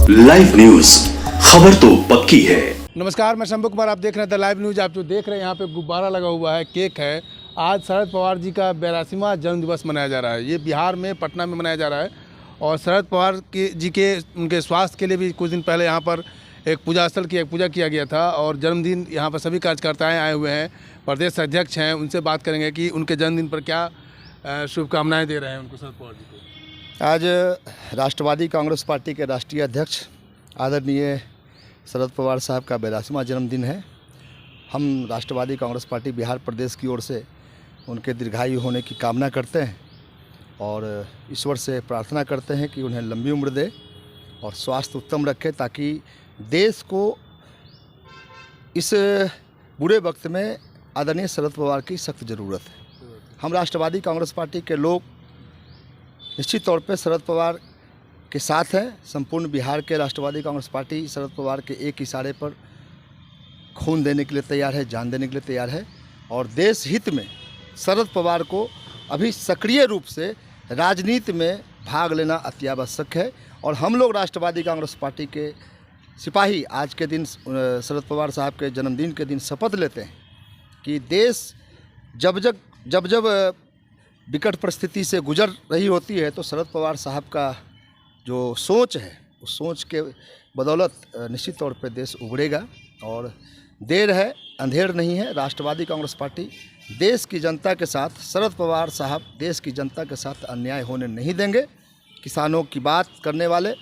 Live news, खबर तो पक्की है। नमस्कार, मैं शंभू कुमार, आप देख रहे हैं द लाइव न्यूज। आप जो देख रहे हैं यहाँ पे गुब्बारा लगा हुआ है, केक है। आज शरद पवार जी का 82वां जन्म दिवस मनाया जा रहा है। ये बिहार में पटना में मनाया जा रहा है। और शरद पवार जी के उनके स्वास्थ्य के लिए भी कुछ दिन पहले यहाँ पर एक पूजा स्थल की पूजा किया गया था। और जन्मदिन यहाँ पर सभी कार्यकर्ताएँ आए हुए हैं। प्रदेश अध्यक्ष हैं, उनसे बात करेंगे कि उनके जन्मदिन पर क्या शुभकामनाएँ दे रहे हैं उनको शरद पवार जी को। आज राष्ट्रवादी कांग्रेस पार्टी के राष्ट्रीय अध्यक्ष आदरणीय शरद पवार साहब का 82वां जन्मदिन है। हम राष्ट्रवादी कांग्रेस पार्टी बिहार प्रदेश की ओर से उनके दीर्घायु होने की कामना करते हैं और ईश्वर से प्रार्थना करते हैं कि उन्हें लंबी उम्र दे और स्वास्थ्य उत्तम रखे, ताकि देश को इस बुरे वक्त में आदरणीय शरद पवार की सख्त ज़रूरत है। हम राष्ट्रवादी कांग्रेस पार्टी के लोग निश्चित तौर पे शरद पवार के साथ हैं। संपूर्ण बिहार के राष्ट्रवादी कांग्रेस पार्टी शरद पवार के एक इशारे पर खून देने के लिए तैयार है, जान देने के लिए तैयार है। और देश हित में शरद पवार को अभी सक्रिय रूप से राजनीति में भाग लेना अति आवश्यक है। और हम लोग राष्ट्रवादी कांग्रेस पार्टी के सिपाही आज के दिन शरद पवार साहब के जन्मदिन के दिन शपथ लेते हैं कि देश जब विकट परिस्थिति से गुजर रही होती है तो शरद पवार साहब का जो सोच है उस सोच के बदौलत निश्चित तौर पे देश उभरेगा। और देर है अंधेर नहीं है। राष्ट्रवादी कांग्रेस पार्टी देश की जनता के साथ, शरद पवार साहब देश की जनता के साथ अन्याय होने नहीं देंगे। किसानों की बात करने वाले,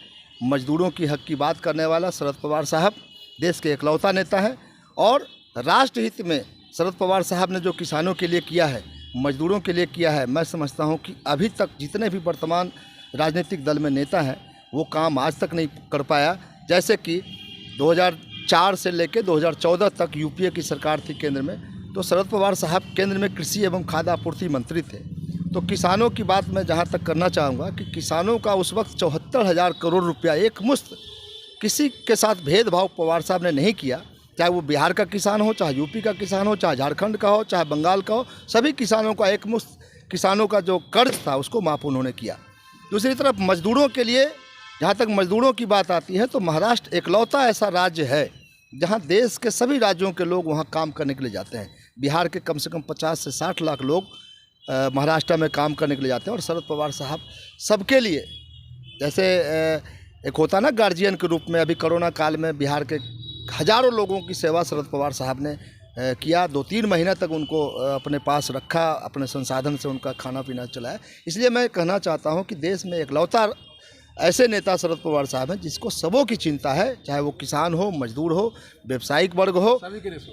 मजदूरों की हक की बात करने वाला शरद पवार साहब देश के एकलौता नेता हैं। और राष्ट्र हित में शरद पवार साहब ने जो किसानों के लिए किया है, मजदूरों के लिए किया है, मैं समझता हूं कि अभी तक जितने भी वर्तमान राजनीतिक दल में नेता हैं वो काम आज तक नहीं कर पाया। जैसे कि 2004 से लेकर 2014 तक यूपीए की सरकार थी केंद्र में, तो शरद पवार साहब केंद्र में कृषि एवं खाद्य आपूर्ति मंत्री थे। तो किसानों की बात मैं जहां तक करना चाहूँगा कि किसानों का उस वक्त 74,000 करोड़ रुपया एक मुश्त, किसी के साथ भेदभाव पवार साहब ने नहीं किया। चाहे वो बिहार का किसान हो, चाहे यूपी का किसान हो, चाहे झारखंड का हो, चाहे बंगाल का हो, सभी किसानों का एक मुश्त किसानों का जो कर्ज था उसको माफ़ उन्होंने किया। दूसरी तरफ मजदूरों के लिए, जहाँ तक मजदूरों की बात आती है तो महाराष्ट्र एकलौता ऐसा राज्य है जहाँ देश के सभी राज्यों के लोग वहाँ काम करने के लिए जाते हैं। बिहार के कम से कम 50 से 60 लाख लोग महाराष्ट्र में काम करने के लिए जाते हैं। और शरद पवार साहब सबके लिए, जैसे एक होता ना गार्जियन के रूप में, अभी कोरोना काल में बिहार के हज़ारों लोगों की सेवा शरद पवार साहब ने किया। 2-3 महीना तक उनको अपने पास रखा, अपने संसाधन से उनका खाना पीना चलाया। इसलिए मैं कहना चाहता हूं कि देश में एकलौता ऐसे नेता शरद पवार साहब हैं जिसको सबों की चिंता है, चाहे वो किसान हो, मजदूर हो, व्यावसायिक वर्ग हो,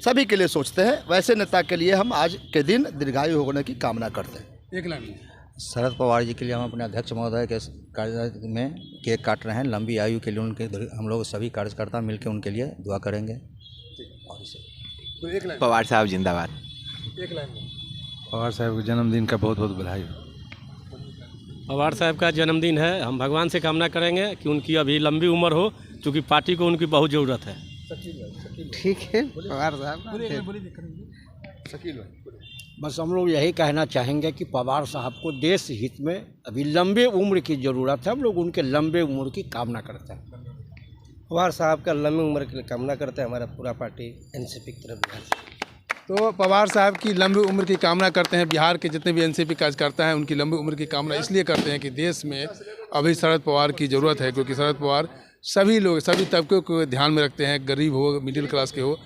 सभी के लिए सोचते हैं। वैसे नेता के लिए हम आज के दिन दीर्घायु होने की कामना करते हैं। एक लाइन शरद पवार जी के लिए हम अपने अध्यक्ष महोदय के कार्यालय में केक काट रहे हैं। लंबी आयु के लिए उनके हम लोग सभी कार्यकर्ता मिलकर उनके लिए दुआ करेंगे। और इसे पवार साहब जिंदाबाद। एक लाइन पवार साहब के जन्मदिन का बहुत बहुत बधाई। पवार साहब का जन्मदिन है, हम भगवान से कामना करेंगे कि उनकी अभी लंबी उम्र हो, क्योंकि पार्टी को उनकी बहुत ज़रूरत है। ठीक है पवार साहब। बस हम लोग यही कहना चाहेंगे कि पवार साहब को देश हित में अभी लंबे उम्र की ज़रूरत है। हम लोग उनके लंबे उम्र की कामना करते हैं। पवार साहब का लंबी उम्र के लिए कामना करते हैं हमारा पूरा पार्टी एनसीपी की तरफ बिहार से। तो पवार साहब की लंबी उम्र की कामना करते हैं। बिहार के जितने भी एनसीपी कार्यकर्ता हैं उनकी लंबी उम्र की कामना इसलिए करते हैं कि देश में अभी शरद पवार की ज़रूरत है, क्योंकि शरद पवार सभी लोग, सभी तबकों को ध्यान में रखते हैं। गरीब हो, मिडिल क्लास के हो,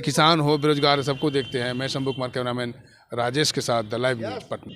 किसान हो, बेरोजगार, सबको देखते हैं। मैं शंभू कुमार, कैमरामैन राजेश के साथ the live news Patna.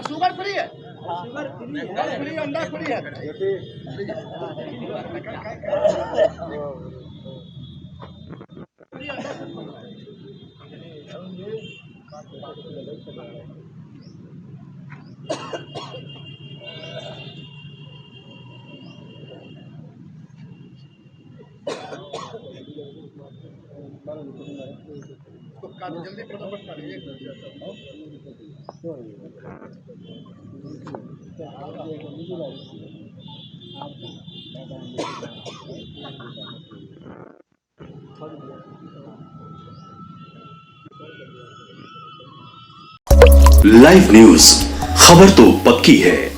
Sugar free है, फ्री अंडा फ्री है। लाइव न्यूज, खबर तो पक्की है।